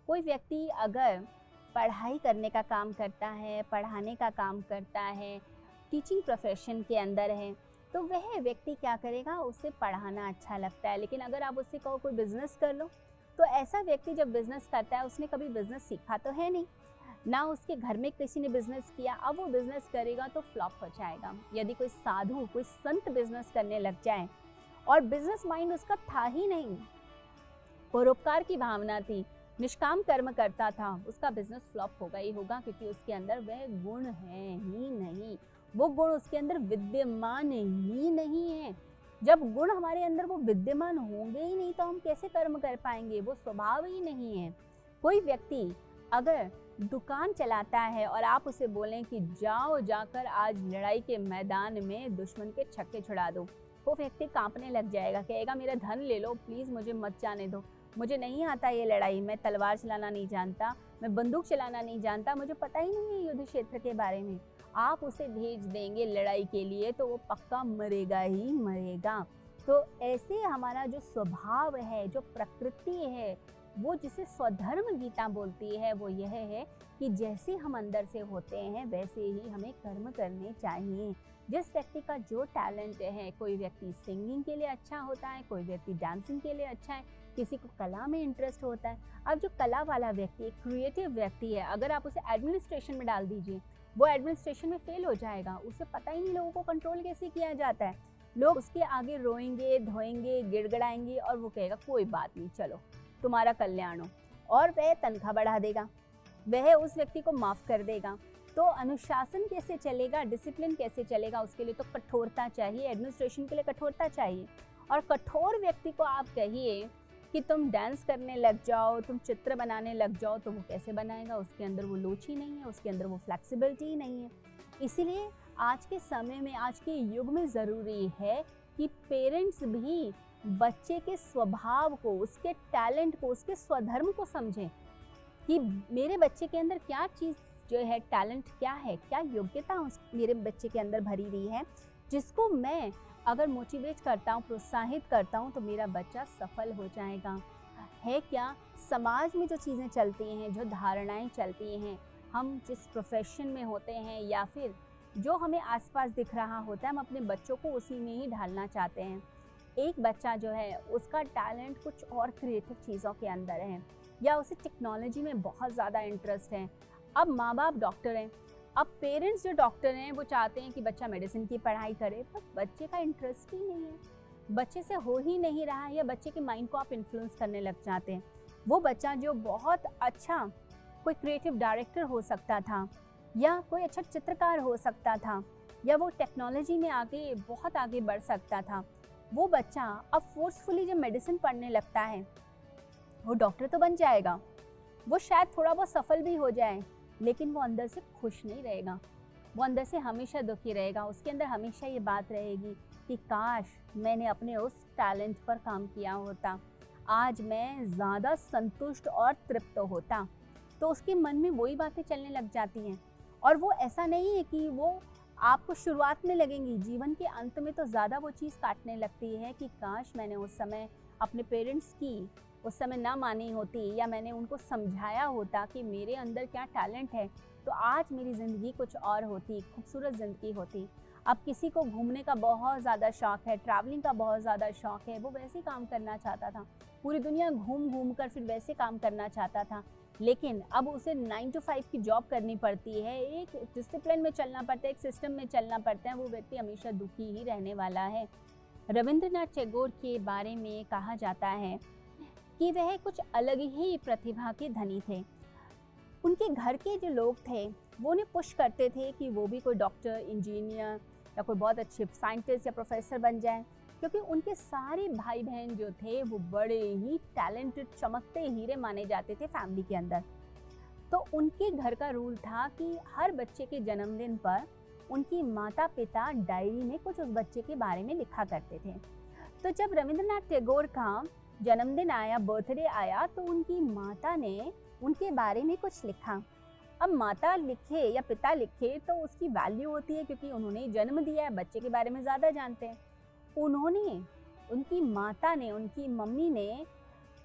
कोई व्यक्ति अगर पढ़ाई करने का काम करता है, पढ़ाने का काम करता है, टीचिंग प्रोफेशन के अंदर है, तो वह व्यक्ति क्या करेगा, उसे पढ़ाना अच्छा लगता है। लेकिन अगर आप उससे कहो कोई बिज़नेस कर लो, तो ऐसा व्यक्ति जब बिज़नेस करता है, उसने कभी बिज़नेस सीखा तो है नहीं, ना उसके घर में किसी ने बिज़नेस किया। अब वो बिज़नेस करेगा तो फ्लॉप हो जाएगा। यदि कोई साधु, कोई संत बिज़नेस करने लग जाए और बिज़नेस माइंड उसका था ही नहीं, परोपकार की भावना थी, निष्काम कर्म करता था, उसका बिजनेस फ्लॉप होगा ही होगा, क्योंकि उसके अंदर वह गुण है ही नहीं, वो गुण उसके अंदर विद्यमान ही नहीं है। जब गुण हमारे अंदर वो विद्यमान होंगे ही नहीं तो हम कैसे कर्म कर पाएंगे, वो स्वभाव ही नहीं है। कोई व्यक्ति अगर दुकान चलाता है और आप उसे बोलें कि जाओ जाकर आज लड़ाई के मैदान में दुश्मन के छक्के छुड़ा दो, वो व्यक्ति कांपने लग जाएगा, कहेगा मेरा धन ले लो, प्लीज़ मुझे मत जाने दो, मुझे नहीं आता ये लड़ाई, मैं तलवार चलाना नहीं जानता, मैं बंदूक चलाना नहीं जानता, मुझे पता ही नहीं है युद्ध क्षेत्र के बारे में। आप उसे भेज देंगे लड़ाई के लिए तो वो पक्का मरेगा ही मरेगा। तो ऐसे हमारा जो स्वभाव है, जो प्रकृति है, वो जिसे स्वधर्म गीता बोलती है, वो यह है कि जैसे हम अंदर से होते हैं वैसे ही हमें कर्म करने चाहिए। जिस व्यक्ति का जो टैलेंट है, कोई व्यक्ति सिंगिंग के लिए अच्छा होता है, कोई व्यक्ति डांसिंग के लिए अच्छा है, किसी को कला में इंटरेस्ट होता है। अब जो कला वाला व्यक्ति, एक क्रिएटिव व्यक्ति है, अगर आप उसे एडमिनिस्ट्रेशन में डाल दीजिए, वो एडमिनिस्ट्रेशन में फेल हो जाएगा, उसे पता ही नहीं लोगों को कंट्रोल कैसे किया जाता है। लोग उसके आगे रोएंगे, धोएंगे, गिड़गड़ाएंगे और वो कहेगा कोई बात नहीं, चलो तुम्हारा कल्याण हो, और वह तनख्वाह बढ़ा देगा, वह उस व्यक्ति को माफ़ कर देगा। तो अनुशासन कैसे चलेगा, डिसिप्लिन कैसे चलेगा, उसके लिए तो कठोरता चाहिए, एडमिनिस्ट्रेशन के लिए कठोरता चाहिए। और कठोर व्यक्ति को आप कहिए कि तुम डांस करने लग जाओ, तुम चित्र बनाने लग जाओ, तो वो कैसे बनाएगा, उसके अंदर वो लोच ही नहीं है, उसके अंदर वो फ्लेक्सिबिलिटी ही नहीं है। इसीलिए आज के समय में, आज के युग में ज़रूरी है कि पेरेंट्स भी बच्चे के स्वभाव को, उसके टैलेंट को, उसके स्वधर्म को समझें कि मेरे बच्चे के अंदर क्या चीज़ जो है, टैलेंट क्या है, क्या योग्यता उस मेरे बच्चे के अंदर भरी हुई है, जिसको मैं अगर मोटिवेट करता हूँ, प्रोत्साहित करता हूँ, तो मेरा बच्चा सफल हो जाएगा। है क्या, समाज में जो चीज़ें चलती हैं, जो धारणाएं चलती हैं, हम जिस प्रोफेशन में होते हैं या फिर जो हमें आसपास दिख रहा होता है, हम अपने बच्चों को उसी में ही ढालना चाहते हैं। एक बच्चा जो है, उसका टैलेंट कुछ और क्रिएटिव चीज़ों के अंदर है, या उसे टेक्नोलॉजी में बहुत ज़्यादा इंटरेस्ट है। अब माँ बाप डॉक्टर हैं, अब पेरेंट्स जो डॉक्टर हैं वो चाहते हैं कि बच्चा मेडिसिन की पढ़ाई करे, पर बच्चे का इंटरेस्ट ही नहीं है, बच्चे से हो ही नहीं रहा है, या बच्चे के माइंड को आप इन्फ्लुएंस करने लग जाते हैं। वो बच्चा जो बहुत अच्छा कोई क्रिएटिव डायरेक्टर हो सकता था, या कोई अच्छा चित्रकार हो सकता था, या वो टेक्नोलॉजी में आगे बहुत आगे बढ़ सकता था, वो बच्चा अब फोर्सफुली जब मेडिसिन पढ़ने लगता है, वो डॉक्टर तो बन जाएगा, वो शायद थोड़ा बहुत सफल भी हो जाए, लेकिन वो अंदर से खुश नहीं रहेगा, वो अंदर से हमेशा दुखी रहेगा। उसके अंदर हमेशा ये बात रहेगी कि काश मैंने अपने उस टैलेंट पर काम किया होता, आज मैं ज़्यादा संतुष्ट और तृप्त होता। तो उसके मन में वही बातें चलने लग जाती हैं। और वो ऐसा नहीं है कि वो आपको शुरुआत में लगेंगी, जीवन के अंत में तो ज़्यादा वो चीज़ काटने लगती है कि काश मैंने उस समय अपने पेरेंट्स की उस समय ना मानी होती, या मैंने उनको समझाया होता कि मेरे अंदर क्या टैलेंट है, तो आज मेरी ज़िंदगी कुछ और होती, खूबसूरत ज़िंदगी होती। अब किसी को घूमने का बहुत ज़्यादा शौक़ है, ट्रैवलिंग का बहुत ज़्यादा शौक़ है, वो वैसे काम करना चाहता था, पूरी दुनिया घूम घूम कर फिर वैसे काम करना चाहता था, लेकिन अब उसे 9 to 5 की जॉब करनी पड़ती है, एक डिसिप्लिन में चलना पड़ता है, एक सिस्टम में चलना पड़ता है, वो व्यक्ति हमेशा दुखी ही रहने वाला है। रविंद्रनाथ टैगोर के बारे में कहा जाता है कि वह कुछ अलग ही प्रतिभा के धनी थे। उनके घर के जो लोग थे वो उन्हें पुश करते थे कि वो भी कोई डॉक्टर, इंजीनियर या कोई बहुत अच्छे साइंटिस्ट या प्रोफेसर बन जाएं, क्योंकि उनके सारे भाई बहन जो थे वो बड़े ही टैलेंटेड, चमकते हीरे माने जाते थे फैमिली के अंदर। तो उनके घर का रूल था कि हर बच्चे के जन्मदिन पर उनकी माता पिता डायरी में कुछ उस बच्चे के बारे में लिखा करते थे। तो जब रविंद्रनाथ टैगोर का जन्मदिन आया, बर्थडे आया, तो उनकी माता ने उनके बारे में कुछ लिखा। अब माता लिखे या पिता लिखे तो उसकी वैल्यू होती है, क्योंकि उन्होंने जन्म दिया है, बच्चे के बारे में ज़्यादा जानते हैं। उन्होंने, उनकी माता ने, उनकी मम्मी ने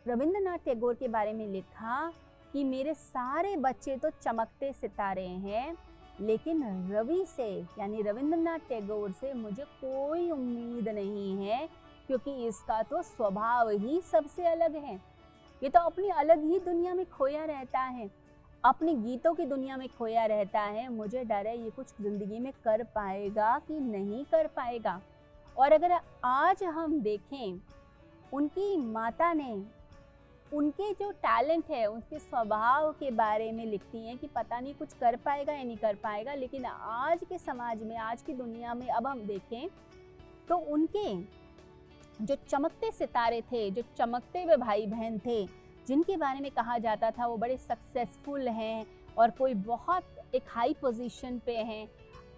रविंद्रनाथ टैगोर के बारे में लिखा कि मेरे सारे बच्चे तो चमकते सितारे हैं, लेकिन रवि से यानी रविंद्रनाथ टैगोर से मुझे कोई उम्मीद नहीं है, क्योंकि इसका तो स्वभाव ही सबसे अलग है। ये तो अपनी अलग ही दुनिया में खोया रहता है, अपने गीतों की दुनिया में खोया रहता है। मुझे डर है ये कुछ ज़िंदगी में कर पाएगा कि नहीं कर पाएगा। और अगर आज हम देखें, उनकी माता ने उनके जो टैलेंट है, उसके स्वभाव के बारे में लिखती हैं कि पता नहीं कुछ कर पाएगा या नहीं कर पाएगा। लेकिन आज के समाज में, आज की दुनिया में अब हम देखें तो उनके जो चमकते सितारे थे, जो चमकते हुए भाई बहन थे, जिनके बारे में कहा जाता था वो बड़े सक्सेसफुल हैं और कोई बहुत एक हाई पोजीशन पे हैं,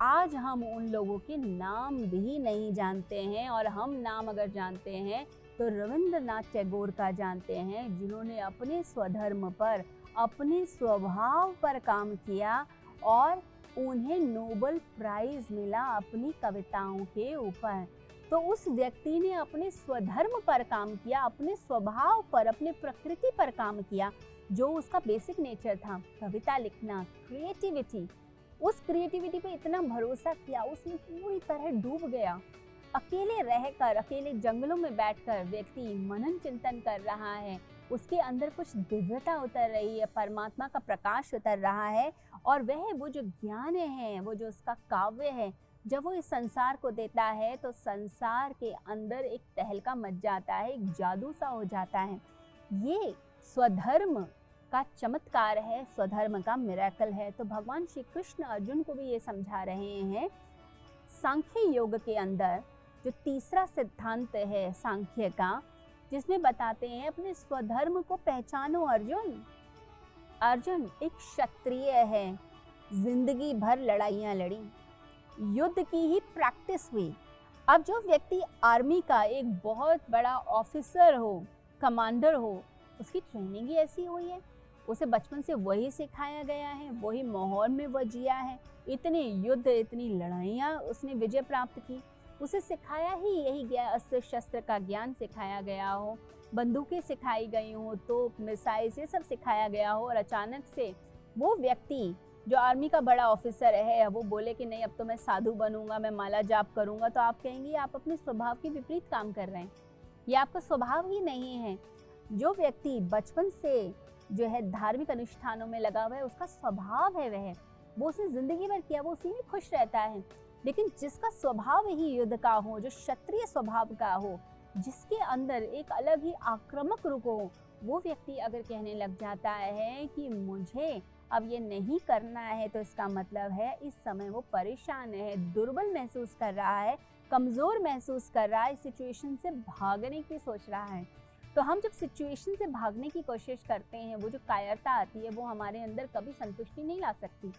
आज हम उन लोगों के नाम भी नहीं जानते हैं। और हम नाम अगर जानते हैं तो रविंद्रनाथ टैगोर का जानते हैं, जिन्होंने अपने स्वधर्म पर, अपने स्वभाव पर काम किया और उन्हें नोबेल प्राइज़ मिला अपनी कविताओं के ऊपर। तो उस व्यक्ति ने अपने स्वधर्म पर काम किया, अपने स्वभाव पर, अपने प्रकृति पर काम किया, जो उसका बेसिक नेचर था, कविता लिखना, क्रिएटिविटी। उस क्रिएटिविटी पे इतना भरोसा किया, उसमें पूरी तरह डूब गया। अकेले रहकर, अकेले जंगलों में बैठकर व्यक्ति मनन चिंतन कर रहा है, उसके अंदर कुछ दिव्यता उतर रही है, परमात्मा का प्रकाश उतर रहा है। और वह वो जो ज्ञान है, वो जो उसका काव्य है, जब वो इस संसार को देता है तो संसार के अंदर एक तहलका मच जाता है, एक जादू सा हो जाता है। ये स्वधर्म का चमत्कार है, स्वधर्म का मिरेकल है। तो भगवान श्री कृष्ण अर्जुन को भी ये समझा रहे हैं। सांख्य योग के अंदर जो तीसरा सिद्धांत है सांख्य का, जिसमें बताते हैं अपने स्वधर्म को पहचानो अर्जुन। अर्जुन एक क्षत्रिय है, जिंदगी भर लड़ाइयाँ लड़ी, युद्ध की ही प्रैक्टिस हुई। अब जो व्यक्ति आर्मी का एक बहुत बड़ा ऑफिसर हो, कमांडर हो, उसकी ट्रेनिंग ही ऐसी हुई है, उसे बचपन से वही सिखाया गया है, वही माहौल में वह जिया है, इतने युद्ध, इतनी लड़ाइयाँ उसने विजय प्राप्त की, उसे सिखाया ही यही गया, अस्त्र शस्त्र का ज्ञान सिखाया गया हो, बंदूकें सिखाई गई हो, तोप, मिसाइल्स, ये सब सिखाया गया हो। और अचानक से वो व्यक्ति जो आर्मी का बड़ा ऑफिसर है, वो बोले कि नहीं अब तो मैं साधु बनूंगा, मैं माला जाप करूंगा, तो आप कहेंगे आप अपने स्वभाव के विपरीत काम कर रहे हैं, ये आपका स्वभाव ही नहीं है। जो व्यक्ति बचपन से जो है धार्मिक अनुष्ठानों में लगा हुआ है, उसका स्वभाव है वो उसने जिंदगी भर किया, वो उसी में खुश रहता है। लेकिन जिसका स्वभाव ही युद्ध का हो, जो क्षत्रिय स्वभाव का हो, जिसके अंदर एक अलग ही आक्रामक रूप हो, वो व्यक्ति अगर कहने लग जाता है कि मुझे अब ये नहीं करना है, तो इसका मतलब है इस समय वो परेशान है, दुर्बल महसूस कर रहा है, कमज़ोर महसूस कर रहा है, सिचुएशन से भागने की सोच रहा है। तो हम जब सिचुएशन से भागने की कोशिश करते हैं, वो जो कायरता आती है, वो हमारे अंदर कभी संतुष्टि नहीं ला सकती।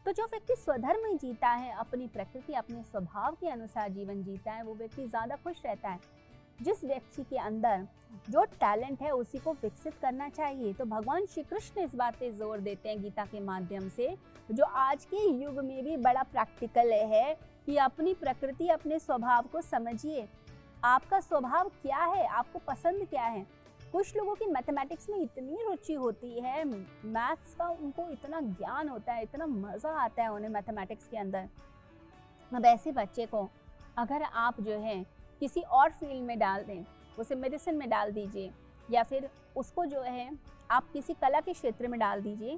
तो जो व्यक्ति स्वधर्म में जीता है, अपनी प्रकृति, अपने स्वभाव के अनुसार जीवन जीता है, वो व्यक्ति ज़्यादा खुश रहता है। जिस व्यक्ति के अंदर जो टैलेंट है उसी को विकसित करना चाहिए। तो भगवान श्री कृष्ण इस बात पे जोर देते हैं गीता के माध्यम से, जो आज के युग में भी बड़ा प्रैक्टिकल है, कि अपनी प्रकृति, अपने स्वभाव को समझिए। आपका स्वभाव क्या है, आपको पसंद क्या है। कुछ लोगों की मैथमेटिक्स में इतनी रुचि होती है, मैथ्स का उनको इतना ज्ञान होता है, इतना मज़ा आता है उन्हें मैथमेटिक्स के अंदर। अब ऐसे बच्चे को अगर आप जो है किसी और फील्ड में डाल दें, उसे मेडिसिन में डाल दीजिए, या फिर उसको जो है आप किसी कला के क्षेत्र में डाल दीजिए,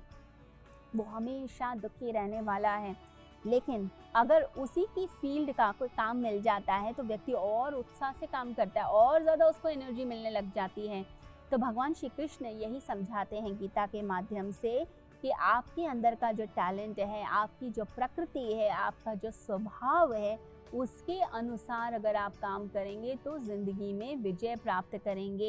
वो हमेशा दुखी रहने वाला है। लेकिन अगर उसी की फील्ड का कोई काम मिल जाता है तो व्यक्ति और उत्साह से काम करता है, और ज़्यादा उसको एनर्जी मिलने लग जाती है। तो भगवान श्री कृष्ण यही समझाते हैं गीता के माध्यम से कि आपके अंदर का जो टैलेंट है, आपकी जो प्रकृति है, आपका जो स्वभाव है, उसके अनुसार अगर आप काम करेंगे तो ज़िंदगी में विजय प्राप्त करेंगे।